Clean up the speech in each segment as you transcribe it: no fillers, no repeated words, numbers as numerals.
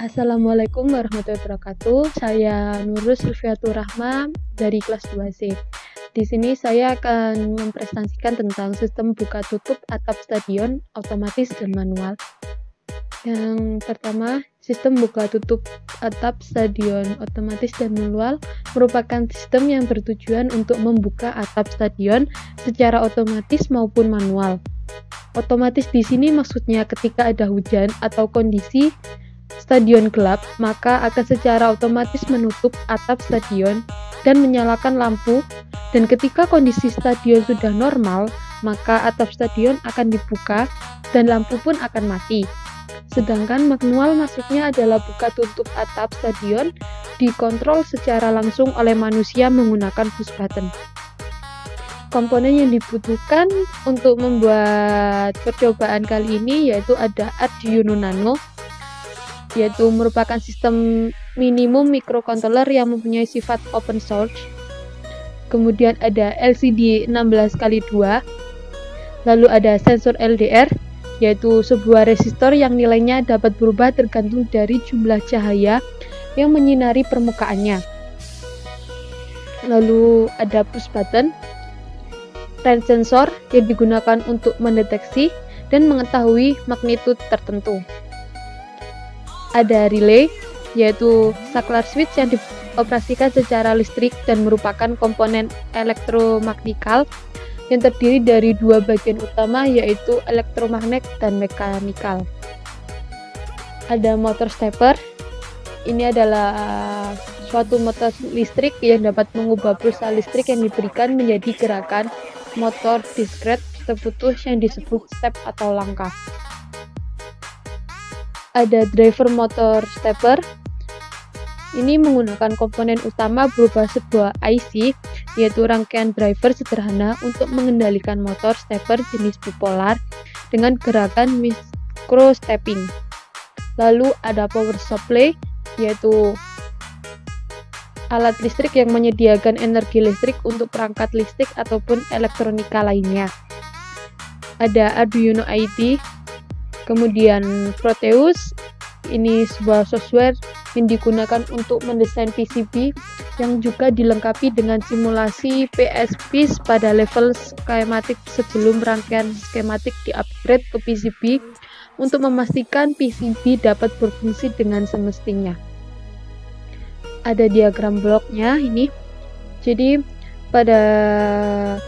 Assalamualaikum warahmatullahi wabarakatuh. Saya Nurul Sylviatur Rahma dari kelas 2C. Di sini saya akan mempresentasikan tentang sistem buka tutup atap stadion otomatis dan manual. Yang pertama, sistem buka tutup atap stadion otomatis dan manual merupakan sistem yang bertujuan untuk membuka atap stadion secara otomatis maupun manual. Otomatis di sini maksudnya ketika ada hujan atau kondisi stadion gelap, maka akan secara otomatis menutup atap stadion dan menyalakan lampu, dan ketika kondisi stadion sudah normal, maka atap stadion akan dibuka dan lampu pun akan mati. Sedangkan manual maksudnya adalah buka tutup atap stadion dikontrol secara langsung oleh manusia menggunakan push button. Komponen yang dibutuhkan untuk membuat percobaan kali ini yaitu ada Arduino Nano, yaitu merupakan sistem minimum microcontroller yang mempunyai sifat open source. Kemudian ada LCD 16x2, lalu ada sensor LDR, yaitu sebuah resistor yang nilainya dapat berubah tergantung dari jumlah cahaya yang menyinari permukaannya. Lalu ada push button, range sensor yang digunakan untuk mendeteksi dan mengetahui magnitude tertentu. Ada relay, yaitu saklar switch yang dioperasikan secara listrik dan merupakan komponen elektromagnetikal yang terdiri dari dua bagian utama, yaitu elektromagnet dan mekanikal. Ada motor stepper. Ini adalah suatu motor listrik yang dapat mengubah pulsa listrik yang diberikan menjadi gerakan motor diskret terputus yang disebut step atau langkah. Ada driver motor stepper. Ini menggunakan komponen utama berupa sebuah IC, yaitu rangkaian driver sederhana untuk mengendalikan motor stepper jenis bipolar dengan gerakan micro stepping. Lalu ada power supply, yaitu alat listrik yang menyediakan energi listrik untuk perangkat listrik ataupun elektronika lainnya. Ada Arduino IDE. Kemudian Proteus, ini sebuah software yang digunakan untuk mendesain PCB yang juga dilengkapi dengan simulasi PSPs pada level skematik sebelum rangkaian skematik di-upgrade ke PCB untuk memastikan PCB dapat berfungsi dengan semestinya. Ada diagram bloknya ini. Jadi pada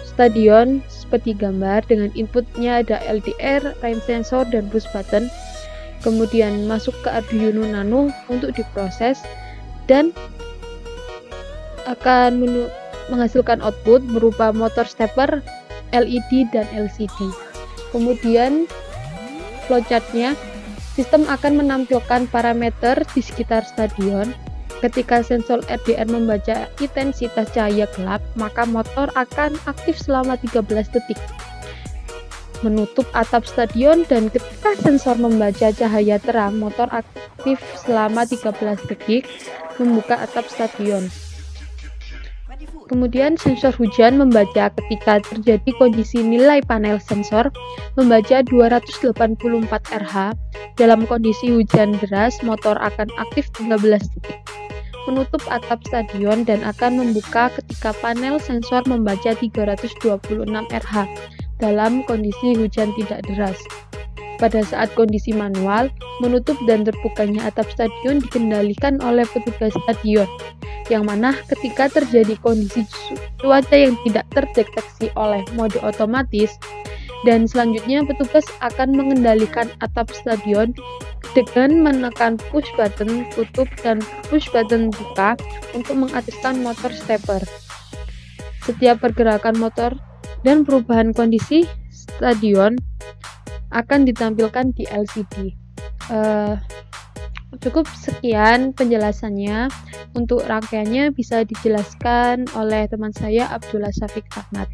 stadion seperti gambar dengan inputnya ada LDR, range sensor, dan push button. Kemudian masuk ke Arduino Nano untuk diproses dan akan menghasilkan output berupa motor stepper, LED, dan LCD. Kemudian flowchartnya, sistem akan menampilkan parameter di sekitar stadion. Ketika sensor LDR membaca intensitas cahaya gelap, maka motor akan aktif selama 13 detik, menutup atap stadion, dan ketika sensor membaca cahaya terang, motor aktif selama 13 detik, membuka atap stadion. Kemudian sensor hujan membaca ketika terjadi kondisi nilai panel sensor membaca 284 Rh. Dalam kondisi hujan deras, motor akan aktif 13 detik, menutup atap stadion, dan akan membuka ketika panel sensor membaca 326 Rh dalam kondisi hujan tidak deras. Pada saat kondisi manual, menutup dan terbukanya atap stadion dikendalikan oleh petugas stadion, yang mana ketika terjadi kondisi cuaca yang tidak terdeteksi oleh mode otomatis, dan selanjutnya petugas akan mengendalikan atap stadion dengan menekan push button tutup dan push button buka untuk mengaktifkan motor stepper. Setiap pergerakan motor dan perubahan kondisi stadion akan ditampilkan di LCD. Cukup sekian penjelasannya. Untuk rangkaiannya bisa dijelaskan oleh teman saya Abdullah Syafiq Ahmad.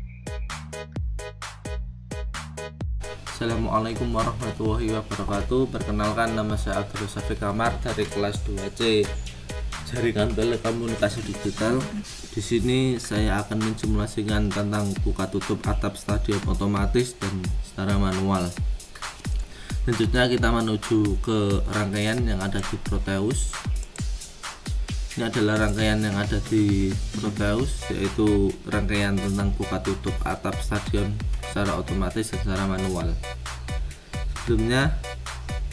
Assalamualaikum warahmatullahi wabarakatuh. Perkenalkan, nama saya Abdul Syafiq Ahmad dari kelas 2C Jaringan Telekomunikasi Digital. Di sini saya akan mensimulasikan tentang buka tutup atap stadion otomatis dan secara manual. Selanjutnya kita menuju ke rangkaian yang ada di Proteus. Ini adalah rangkaian yang ada di Proteus, yaitu rangkaian tentang buka tutup atap stadion secara otomatis dan secara manual. Sebelumnya,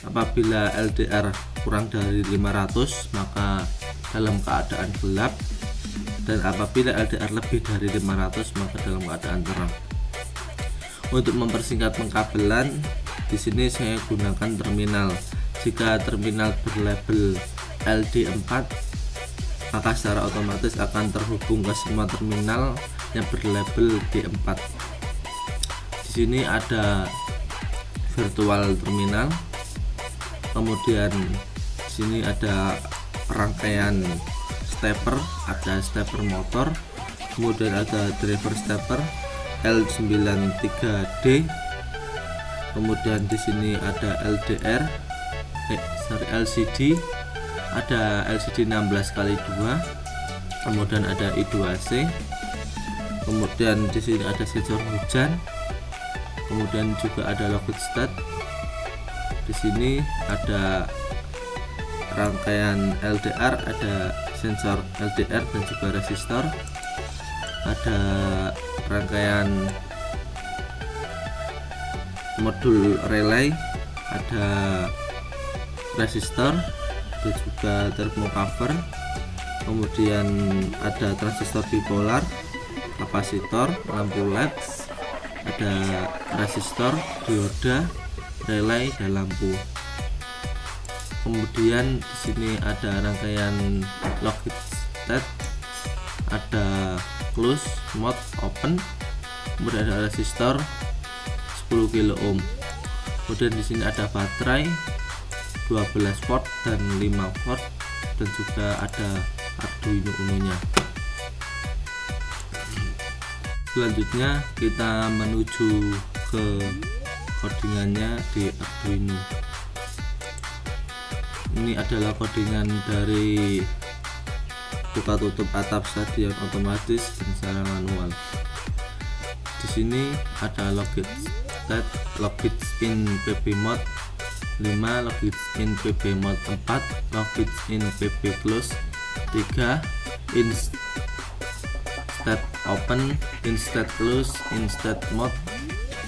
apabila LDR kurang dari 500 maka dalam keadaan gelap, dan apabila LDR lebih dari 500 maka dalam keadaan terang. Untuk mempersingkat pengkabelan, di sini saya gunakan terminal. Jika terminal berlabel LD4 maka secara otomatis akan terhubung ke semua terminal yang berlabel D4. Di sini ada virtual terminal, kemudian di sini ada rangkaian stepper, ada stepper motor, kemudian ada driver stepper L93D, kemudian di sini ada LCD, ada LCD 16x2, kemudian ada I2C, kemudian di sini ada sensor hujan, kemudian juga ada logit stat. Di sini ada rangkaian LDR, ada sensor LDR dan juga resistor, ada rangkaian modul relay, ada resistor, ada juga thermocover, kemudian ada transistor bipolar, kapasitor, lampu LED, ada resistor, dioda, relay, dan lampu. Kemudian di sini ada rangkaian logit stat, ada close, mode, open, kemudian ada resistor 10 kilo ohm. Kemudian di sini ada baterai 12 volt dan 5 volt, dan juga ada Arduino Uno-nya. Selanjutnya kita menuju ke codingannya di Arduino. Ini adalah codingan dari buka tutup atap stadion otomatis dan secara manual. Di sini ada logit stat, logit in PB mode 5, logit in PB mode 4, logit in PB close 3, in stat open, in stat close, in stat mode.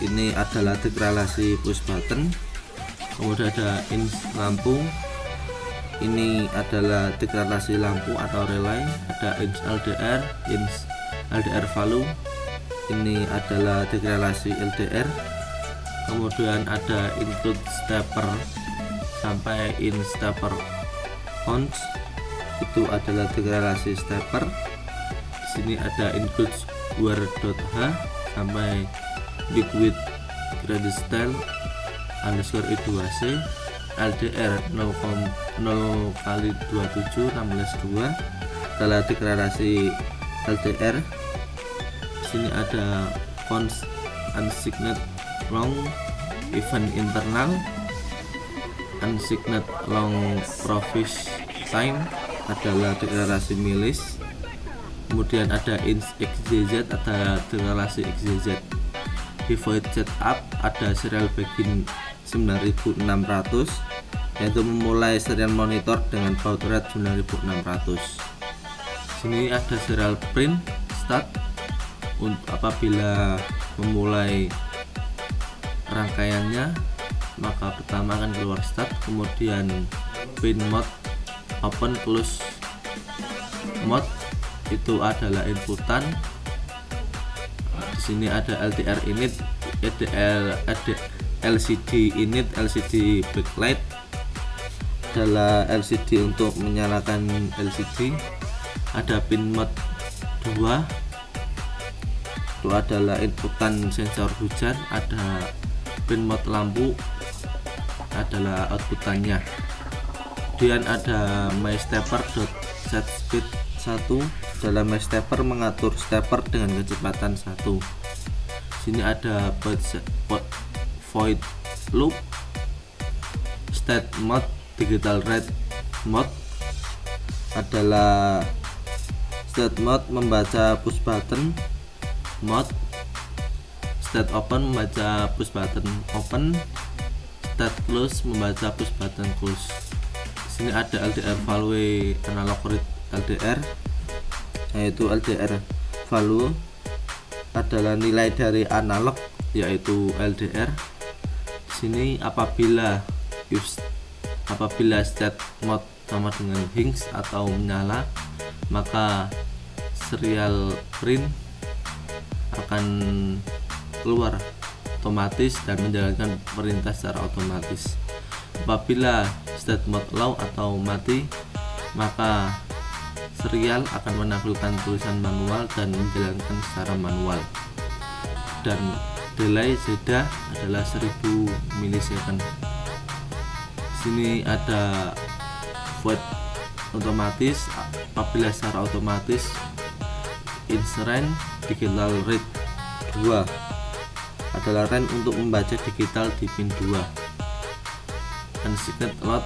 Ini adalah degradasi push button. Kemudian ada in lampu, ini adalah degradasi lampu atau relay. Ada in LDR, in LDR value, ini adalah degradasi LDR. Kemudian ada include stepper sampai in stepper on, itu adalah degradasi stepper. Di sini ada include war.h sampai liquid gradstyle underscore I2C, LDR 0,0x27 16.2 adalah degradasi LDR. Di sini ada cons unsigned long event internal, unsigned long profish time adalah deklarasi milis. Kemudian ada ins xyz, ada deklarasi xyz. Di void setup ada serial begin 9600, yaitu memulai serial monitor dengan baud rate 9600. Sini ada serial print start untuk apabila memulai rangkaiannya, maka pertama akan keluar start, kemudian pin mode, open, close mode itu adalah inputan. Di sini ada LDR init, LCD init, LCD backlight adalah LCD untuk menyalakan LCD. Ada pin mode 2 itu adalah inputan sensor hujan. Ada pin mode lampu adalah outputannya. Kemudian ada myStepper.set speed 1. Dalam myStepper mengatur stepper dengan kecepatan 1. Sini ada void loop, state mode, digital read mode adalah state mode membaca push button mode, state open membaca push button open, start close membaca push button close. Di sini ada LDR value analog read LDR, yaitu LDR value adalah nilai dari analog yaitu LDR. Di sini apabila state mode sama dengan hinge atau menyala, maka serial print akan keluar otomatis dan menjalankan perintah secara otomatis. Apabila state mode low atau mati, maka serial akan menampilkan tulisan manual dan menjalankan secara manual. Dan delay jeda adalah 1000 milisecond. Sini ada void otomatis. Apabila secara otomatis, insert digital read 2 adalah range untuk membaca digital di pin 2, dan signet load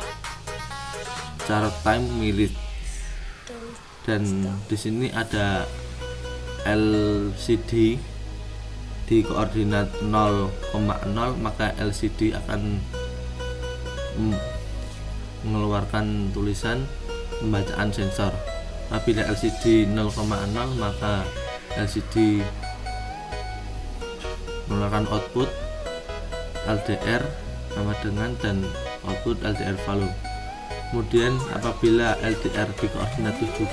cara time milit. Dan di sini ada LCD di koordinat 0,0, maka LCD akan mengeluarkan tulisan pembacaan sensor. Apabila LCD 0,0, maka LCD mengeluarkan output LDR sama dengan dan output LDR value. Kemudian apabila LDR di koordinat 7,1,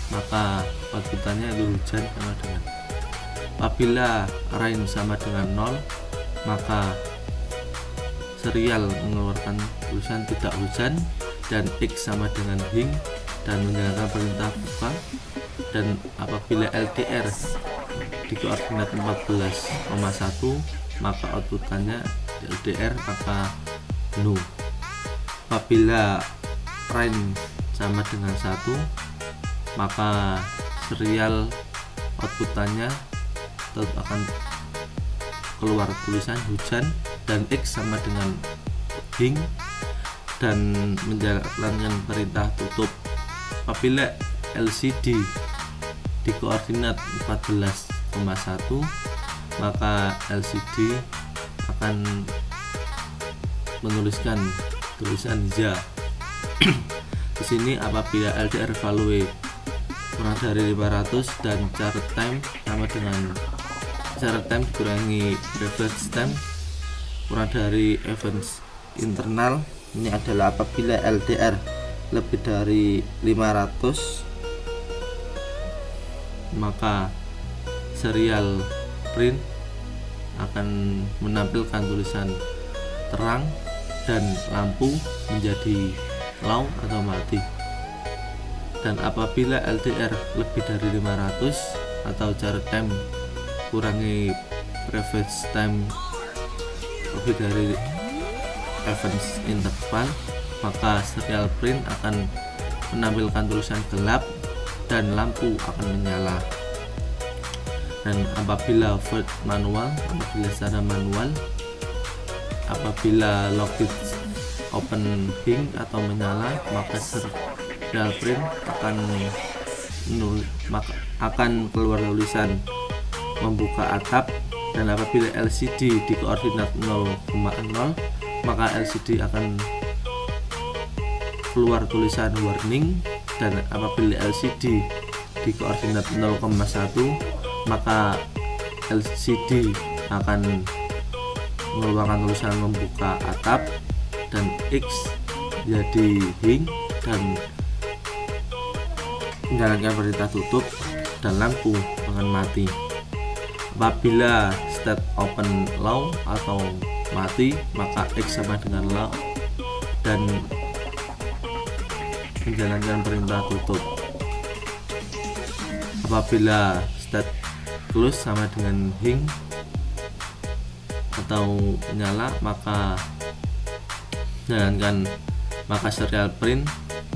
maka outputannya itu hujan sama dengan. Apabila rain sama dengan 0, maka serial mengeluarkan tulisan tidak hujan, dan X sama dengan hing dan menjalankan perintah buka. Dan apabila LDR di koordinat 14,1, maka outputannya LDR maka no. Apabila rain sama dengan 1, maka serial outputannya tetap akan keluar tulisan hujan, dan X sama dengan hing dan menjalankan perintah tutup. Apabila LCD di koordinat 14,1, maka LCD akan menuliskan tulisan ja. Di sini apabila LDR value kurang dari 500 dan chart time sama dengan chart time dikurangi reference time kurang dari events internal. Ini adalah apabila LDR lebih dari 500, maka serial print akan menampilkan tulisan terang dan lampu menjadi low atau mati. Dan apabila LDR lebih dari 500 atau chart time kurangi previous time lebih dari events interval, maka serial print akan menampilkan tulisan gelap dan lampu akan menyala. Dan apabila void manual, apabila secara manual, apabila logit open hing atau menyala, maka serial print akan keluar tulisan membuka atap. Dan apabila LCD di koordinat 0,0, maka LCD akan keluar tulisan warning. Dan apabila LCD di koordinat 0,1, maka LCD akan mengeluarkan tulisan membuka atap, dan X jadi hing dan menjalankan perintah tutup, dan lampu akan mati. Apabila state open low atau mati, maka X sama dengan low dan menjalankan perintah tutup. Apabila state close sama dengan hing atau nyala, maka serial print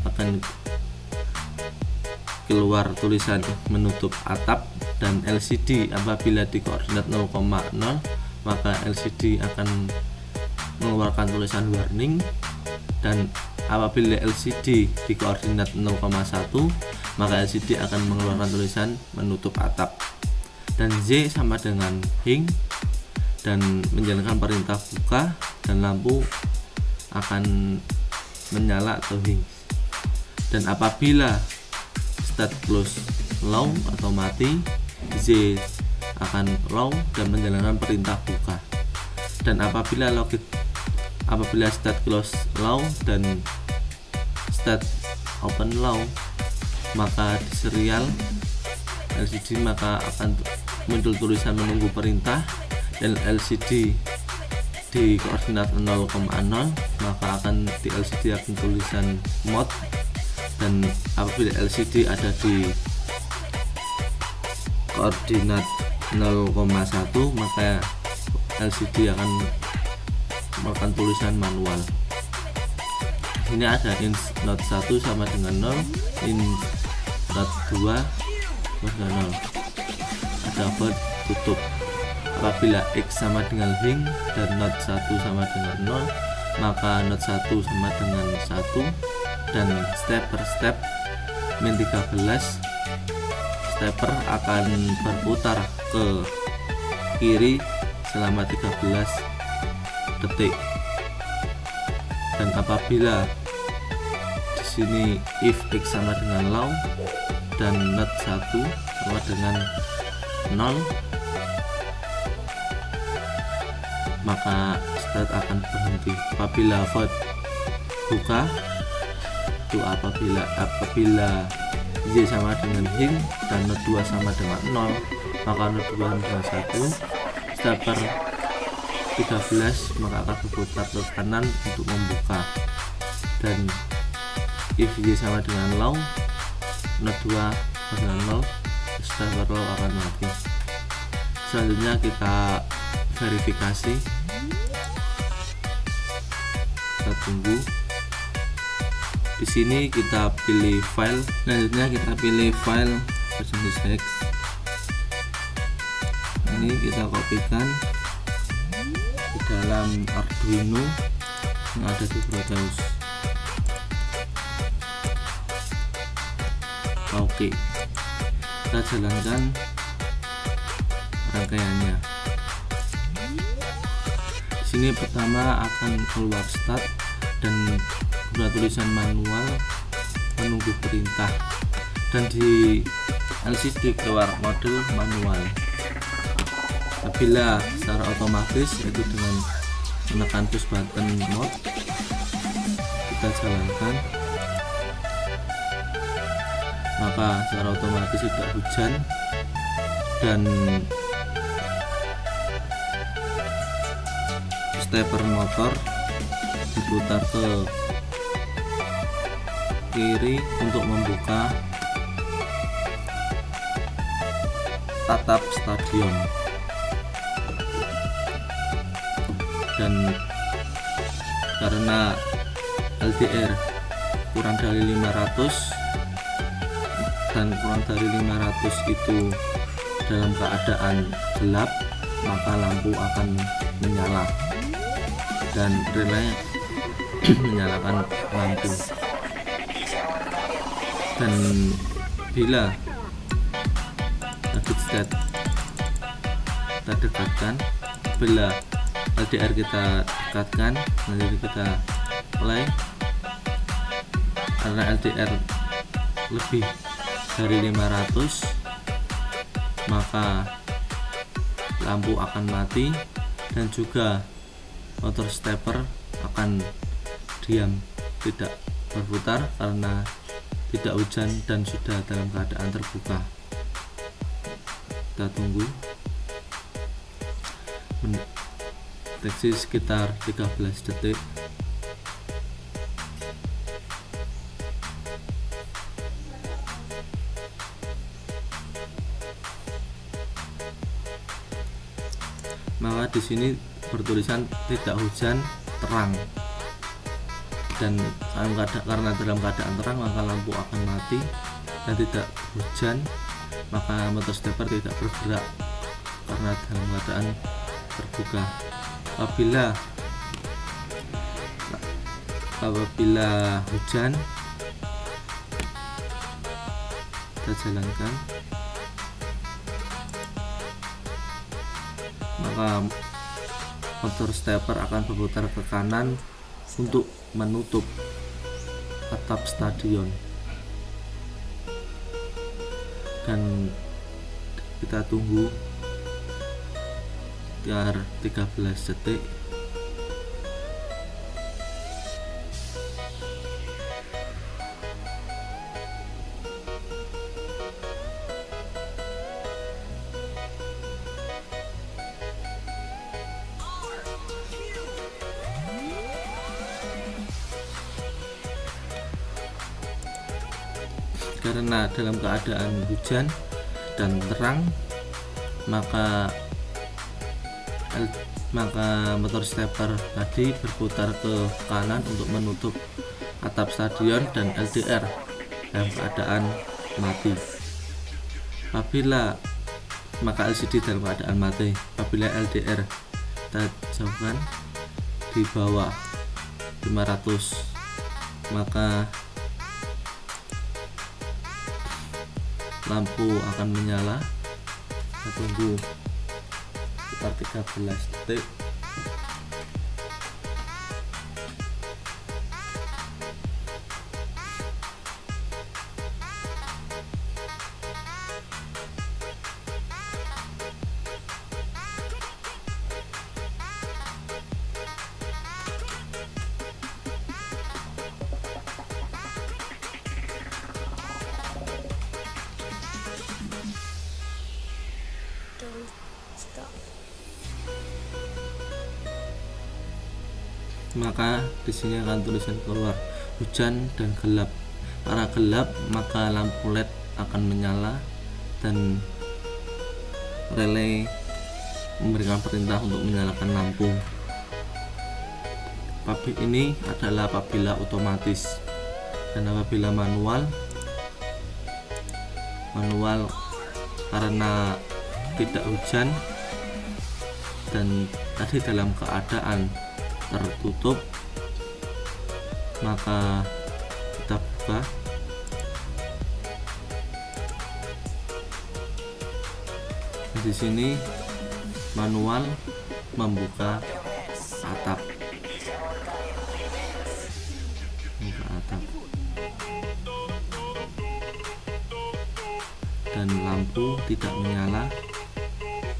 akan keluar tulisan menutup atap. Dan LCD apabila di koordinat 0,0, maka LCD akan mengeluarkan tulisan warning. Dan apabila LCD di koordinat 0,1, maka LCD akan mengeluarkan tulisan menutup atap. Dan Z sama dengan hing dan menjalankan perintah buka, dan lampu akan menyala atau hinge. Dan apabila state close low atau mati, Z akan low dan menjalankan perintah buka. Dan apabila state close low dan state open low, maka di serial LCD maka akan muncul tulisan menunggu perintah, dan LCD di koordinat 0,0 maka akan di LCD akan tulisan mode. Dan apabila LCD ada di koordinat 0,1 maka LCD akan melakukan tulisan manual. Ini ada int not 1 sama dengan 0, int not 2 sama dengan 0. Ada void tutup. Apabila X sama dengan hinge dan not 1 sama dengan 0, maka not 1 sama dengan 1, dan step per step min 13 stepper akan berputar ke kiri selama 13 detik. Dan apabila di sini if X sama dengan low dan not 1 sama dengan 0, maka start akan berhenti. Apabila void buka itu apabila Y sama dengan hinge dan not 2 sama dengan 0, maka not 2 sama dengan 1, stepper 13 maka akan berputar ke kanan untuk membuka. Dan if Y sama dengan low, not 2 dengan 0, stepper low akan mati. Selanjutnya kita verifikasi, kita tunggu. Di sini kita pilih file, selanjutnya kita pilih file version.txt. Ini kita kopikan di dalam Arduino yang ada di Proteus. Oke, kita jalankan rangkaiannya. Di sini pertama akan keluar start dan ada tulisan manual menunggu perintah, dan di LCD keluar mode manual. Apabila secara otomatis yaitu dengan menekan push button mode, kita jalankan, maka secara otomatis tidak hujan dan stepper motor diputar ke kiri untuk membuka tatap stadion. Dan karena LDR kurang dari 500 dan kurang dari 500 itu dalam keadaan gelap, maka lampu akan menyala dan relay menyalakan lampu. Dan bila target state kita dekatkan, bila LDR kita dekatkan, nanti kita play, karena LDR lebih dari 500 maka lampu akan mati, dan juga motor stepper akan diam, tidak berputar karena tidak hujan dan sudah dalam keadaan terbuka. Kita tunggu mendeteksi sekitar 13 detik. Maka di sini bertulisan tidak hujan, terang. Dan karena dalam keadaan terang maka lampu akan mati, dan tidak hujan maka motor stepper tidak bergerak karena dalam keadaan terbuka. Apabila hujan, kita jalankan, maka motor stepper akan berputar ke kanan untuk menutup atap stadion, dan kita tunggu sekitar 13 detik. Karena dalam keadaan hujan dan terang, maka motor stepper tadi berputar ke kanan untuk menutup atap stadion dan LDR dalam keadaan mati. Maka LCD dalam keadaan mati. Apabila LDR kita jauhkan di bawah 500, maka lampu akan menyala. Kita tunggu sekitar 13 detik. Maka di sini akan tulisan keluar hujan dan gelap. Karena gelap, maka lampu LED akan menyala dan relay memberikan perintah untuk menyalakan lampu. Ini adalah apabila otomatis, dan apabila manual karena tidak hujan dan tadi dalam keadaan tertutup, maka kita buka. Di sini manual membuka atap, dan lampu tidak menyala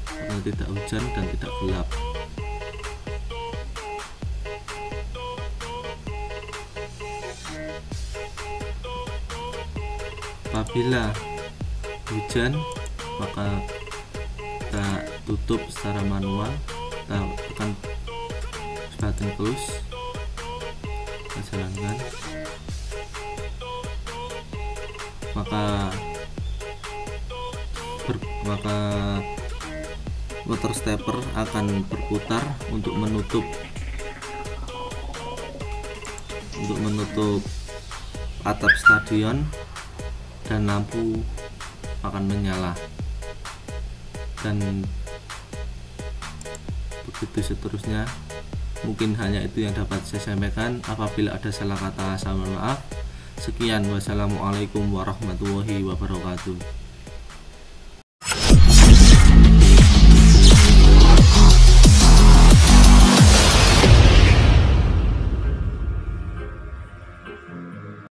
karena tidak hujan dan tidak gelap. Apabila hujan, maka kita tutup secara manual. Kita tekan button close, kita jalankan, maka motor stepper akan berputar untuk menutup atap stadion, dan lampu akan menyala, dan begitu seterusnya. Mungkin hanya itu yang dapat saya sampaikan. Apabila ada salah kata, saya mohon maaf. Sekian, wassalamualaikum warahmatullahi wabarakatuh.